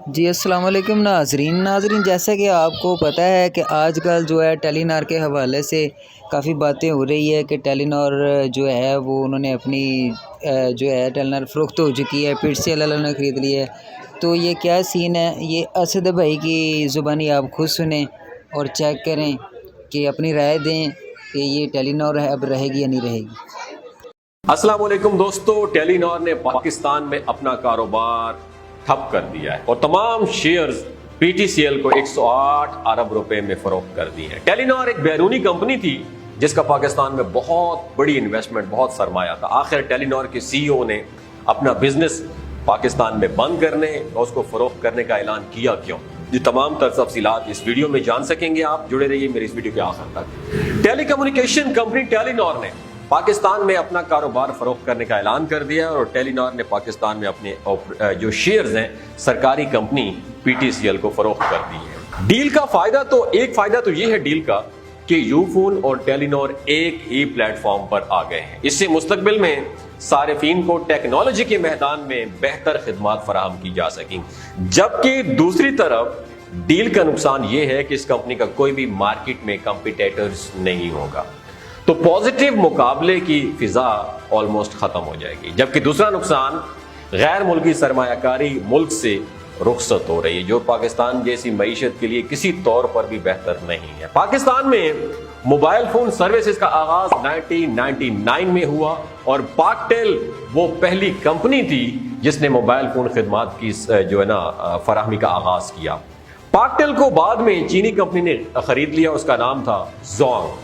جی السلام علیکم ناظرین، جیسا کہ آپ کو پتہ ہے کہ آج کل جو ہے ٹیلی نار کے حوالے سے کافی باتیں ہو رہی ہے کہ ٹیلی نار جو ہے وہ انہوں نے اپنی جو ہے ٹیلی نار فروخت ہو چکی ہے، پھر سے اللہ نے خرید لی ہے۔ تو یہ کیا سین ہے، یہ اسد بھائی کی زبانی آپ خود سنیں اور چیک کریں کہ اپنی رائے دیں کہ یہ ٹیلی نار اب رہے گی یا نہیں رہے گی۔ السلام علیکم دوستو، ٹیلی نار نے پاکستان میں اپنا کاروبار ٹھپ کر دیا ہے اور تمام shares P T C L کو 108 ارب روپے میں فروخت کر دی ہے۔ ٹیلی نار ایک بیرونی کمپنی تھی جس کا پاکستان میں بہت بڑی انویسٹمنٹ، بہت سرمایہ تھا۔ آخر ٹیلی نار کے سی ای او نے اپنا بزنس پاکستان میں بند کرنے اور اس کو فروخت کرنے کا اعلان کیا کیوں؟ یہ تمام تفصیلات اس ویڈیو میں جان سکیں گے، آپ جڑے رہیے میری اس ویڈیو کے آخر تک۔ ٹیلی کمیونیکیشن کمپنی ٹیلی نار نے پاکستان میں اپنا کاروبار فروخت کرنے کا اعلان کر دیا اور ٹیلی نار نے پاکستان میں اپنے جو شیئرز ہیں سرکاری company P T C L کو فروخت کر دی ہے۔ ڈیل کا فائدہ تو یہ ہے ڈیل کا کہ یو فون اور ٹیلی نار ایک ہی پلیٹ فارم پر آ گئے ہیں۔ اس سے مستقبل میں صارفین کو ٹیکنالوجی کے میدان میں بہتر خدمات فراہم کی جا سکیں، جبکہ دوسری طرف ڈیل کا نقصان یہ ہے کہ اس کمپنی کا کوئی بھی مارکیٹ میں کمپیٹیٹرز نہیں ہوگا، تو پازیٹیو مقابلے کی فضا آلموسٹ ختم ہو جائے گی، جبکہ دوسرا نقصان غیر ملکی سرمایہ کاری ملک سے رخصت ہو رہی ہے، جو پاکستان جیسی معیشت کے لیے کسی طور پر بھی بہتر نہیں ہے۔ پاکستان میں موبائل فون سروسز کا آغاز 1999 میں ہوا اور پاک ٹیل وہ پہلی کمپنی تھی جس نے موبائل فون خدمات کی فراہمی کا آغاز کیا۔ پاک ٹیل کو بعد میں چینی کمپنی نے خرید لیا، اس کا نام تھا زونگ۔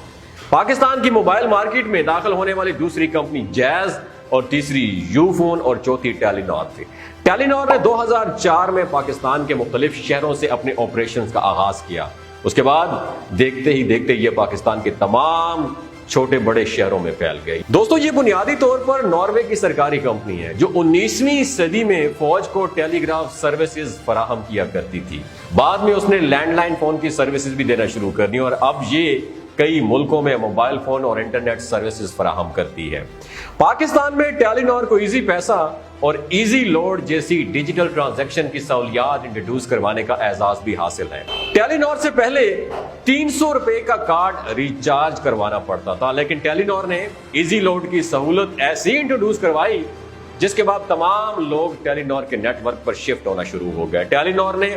پاکستان کی موبائل مارکیٹ میں داخل ہونے والی دوسری کمپنی جیز اور تیسری یو فون اور چوتھی ٹیلی نار تھی۔ ٹیلی نار نے 2004 میں پاکستان کے مختلف شہروں سے اپنے آپریشنز کا آغاز کیا، اس کے بعد دیکھتے ہی دیکھتے یہ پاکستان کے تمام چھوٹے بڑے شہروں میں پھیل گئی۔ دوستو، یہ بنیادی طور پر ناروے کی سرکاری کمپنی ہے جو 19ویں صدی میں فوج کو ٹیلی گراف سروسز فراہم کیا کرتی تھی۔ بعد میں اس نے لینڈ لائن فون کی سروسز بھی دینا شروع کر دی اور اب یہ کئی ملکوں میں موبائل فون اور انٹرنیٹ سروسز فراہم کرتی ہے۔ پاکستان میں ٹیلی نار کو ایزی پیسہ اور ایزی لوڈ جیسی ڈیجیٹل ٹرانزیکشن کی سہولیات انٹروڈیوس کروانے کا اعزاز بھی حاصل ہے۔ ٹیلی نار سے پہلے 300 روپے کا کارڈ ریچارج کروانا پڑتا تھا، لیکن ٹیلی نار نے ایزی لوڈ کی سہولت ایسی انٹروڈیوس کروائی جس کے بعد تمام لوگ ٹیلی نار کے نیٹ ورک پر شفٹ ہونا شروع ہو گئے۔ ٹیلی نار نے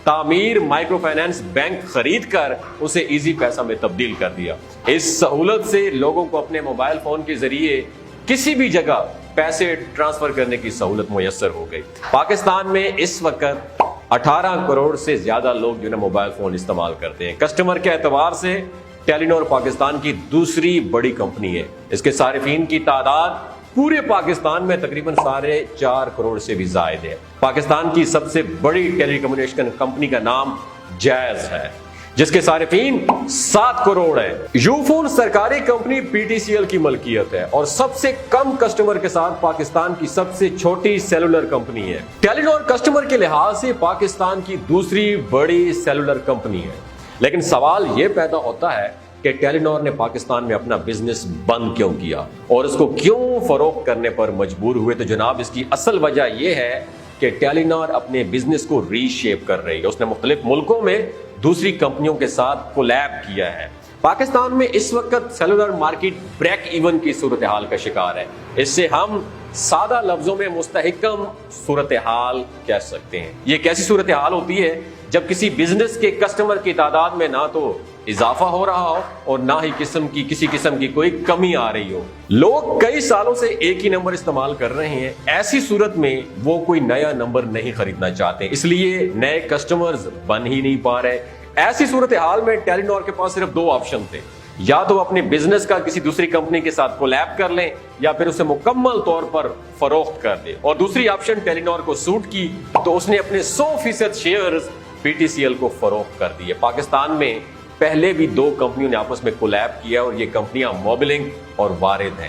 تعمیر مائکرو فائنانس بینک خرید کر اسے ایزی پیسہ میں تبدیل کر دیا۔ اس سہولت سے لوگوں کو اپنے موبائل فون کے ذریعے کسی بھی جگہ پیسے ٹرانسفر کرنے کی سہولت میسر ہو گئی۔ پاکستان میں اس وقت 18 کروڑ سے زیادہ لوگ جو ہے موبائل فون استعمال کرتے ہیں۔ کسٹمر کے اعتبار سے ٹیلی نار پاکستان کی دوسری بڑی کمپنی ہے۔ اس کے صارفین کی تعداد پورے پاکستان میں تقریباً 4.5 کروڑ سے بھی زائد ہے۔ پاکستان کی سب سے بڑی ٹیلی کمیونیکیشن کمپنی کا نام جیز ہے جس کے صارفین 7 کروڑ ہیں۔ یو فون سرکاری company P T C L کی ملکیت ہے اور سب سے کم کسٹمر کے ساتھ پاکستان کی سب سے چھوٹی سیلولر کمپنی ہے۔ ٹیلی نار کسٹمر کے لحاظ سے پاکستان کی دوسری بڑی سیلولر کمپنی ہے، لیکن سوال یہ پیدا ہوتا ہے کہ ٹیلی نار نے پاکستان میں اپنا بزنس بند کیوں کیا اور اس کو کیوں فروخت کرنے پر مجبور ہوئے؟ تو جناب، اس کی اصل وجہ یہ ہے کہ ٹیلی نار اپنے بزنس کو ری شیپ کر رہی ہے۔ اس نے مختلف ملکوں میں دوسری کمپنیوں کے ساتھ کولیب کیا ہے۔ پاکستان میں اس وقت سیلولر مارکیٹ بریک ایون کی صورتحال کا شکار ہے۔ اس سے ہم سادہ لفظوں میں مستحکم صورتحال کہہ سکتے ہیں۔ یہ کیسی صورتحال ہوتی ہے جب کسی بزنس کے کسٹمر کی تعداد میں نہ تو اضافہ ہو رہا ہو اور نہ ہی کسی قسم کی کوئی کمی آ رہی ہو۔ لوگ کئی سالوں سے ایک ہی نمبر استعمال کر رہے ہیں، ایسی صورت میں وہ کوئی نیا نمبر نہیں خریدنا چاہتے، اس لیے نئے کسٹمرز بن ہی نہیں پا رہے۔ ایسی صورتحال میں ٹیلی نار کے پاس صرف 2 آپشن تھے، یا تو اپنے بزنس کا کسی دوسری کمپنی کے ساتھ کولیب کر لیں یا پھر اسے مکمل طور پر فروخت کر دیں، اور دوسری آپشن ٹیلی نار کو سوٹ کی تو اس نے اپنے 100% shares P T C L کو فروخت کر دیے۔ پاکستان میں پہلے بھی 2 کمپنیوں نے آپس میں کولیب کیا اور یہ کمپنیاں موبلنگ اور وارد ہیں۔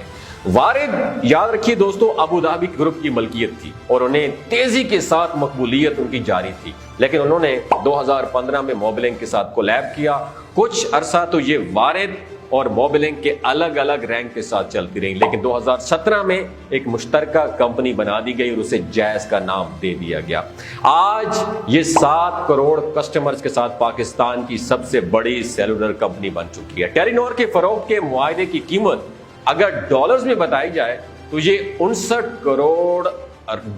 وارد، یاد رکھیے دوستو، ابو دھابی گروپ کی ملکیت تھی اور انہیں تیزی کے ساتھ مقبولیت ان کی جاری تھی، لیکن انہوں نے 2015 میں موبلنگ کے ساتھ کولیب کیا۔ کچھ عرصہ تو یہ وارد اور موبلنگ کے الگ الگ رینک کے ساتھ چلتی رہی، لیکن 2017 میں ایک مشترکہ کمپنی بنا دی گئی اور اسے جیز کا نام دے دیا گیا۔ آج یہ 7 کروڑ کسٹمرز کے ساتھ پاکستان کی سب سے بڑی سیلولر کمپنی بن چکی ہے۔ ٹیلی نار کے فروغ کے معاہدے کی قیمت اگر ڈالرز میں بتائی جائے تو یہ 59 کروڑ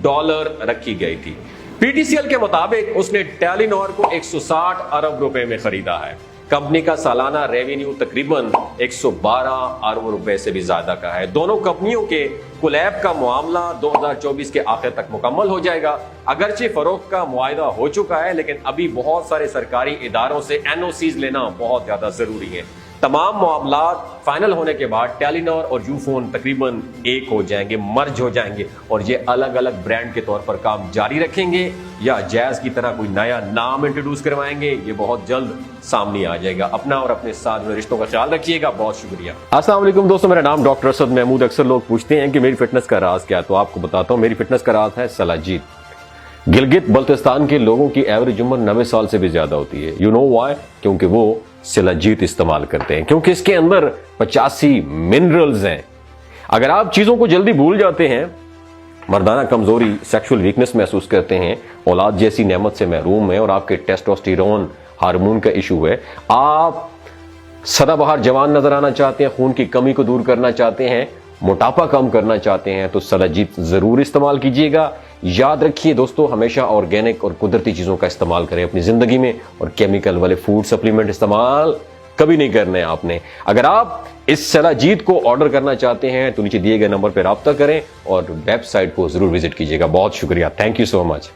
ڈالر رکھی گئی تھی۔ پی ٹی سی ایل کے مطابق اس نے ٹیلی نار کو 160 ارب روپے میں خریدا ہے۔ کمپنی کا سالانہ ریونیو تقریباً 112 ارب روپے سے بھی زیادہ کا ہے۔ دونوں کمپنیوں کے کولیب کا معاملہ 2024 کے آخر تک مکمل ہو جائے گا۔ اگرچہ فروخت کا معاہدہ ہو چکا ہے، لیکن ابھی بہت سارے سرکاری اداروں سے NOCs لینا بہت زیادہ ضروری ہے۔ تمام معاملات فائنل ہونے کے بعد ٹیلی نار اور یو فون تقریباً ایک ہو جائیں گے، مرج ہو جائیں گے، اور یہ الگ الگ برانڈ کے طور پر کام جاری رکھیں گے یا جیز کی طرح کوئی نیا نام انٹروڈیوس کروائیں گے، یہ بہت جلد سامنے آ جائے گا۔ اپنا اور اپنے ساتھ جڑے رشتوں کا خیال رکھیے گا۔ بہت شکریہ۔ السلام علیکم دوستو، میرا نام ڈاکٹر اسد محمود۔ اکثر لوگ پوچھتے ہیں کہ میری فٹنس کا راز کیا ہے، تو آپ کو بتاتا ہوں۔ میری فٹنس کا راز ہے سلاجید۔ گلگت بلتستان کے لوگوں کی ایوریج عمر 90 سال سے بھی زیادہ ہوتی ہے۔ You know why? کیونکہ وہ سلاجیت استعمال کرتے ہیں، کیونکہ اس کے اندر 85 منرلز ہیں۔ اگر آپ چیزوں کو جلدی بھول جاتے ہیں، مردانہ کمزوری، سیکشول ویکنس محسوس کرتے ہیں، اولاد جیسی نعمت سے محروم ہیں، اور آپ کے ٹیسٹوسٹیرون ہارمون کا ایشو ہے، آپ سدا بہار جوان نظر آنا چاہتے ہیں، خون کی کمی کو دور کرنا چاہتے ہیں، موٹاپا کم کرنا چاہتے ہیں، تو سلاجیت ضرور استعمال کیجیے گا۔ یاد رکھیے دوستو، ہمیشہ آرگینک اور قدرتی چیزوں کا استعمال کریں اپنی زندگی میں، اور کیمیکل والے فوڈ سپلیمنٹ استعمال کبھی نہیں کرنے آپ نے۔ اگر آپ اس سلاجیت کو آرڈر کرنا چاہتے ہیں تو نیچے دیے گئے نمبر پہ رابطہ کریں اور ویب سائٹ کو ضرور وزٹ کیجیے گا۔ بہت شکریہ، تھینک یو سو مچ۔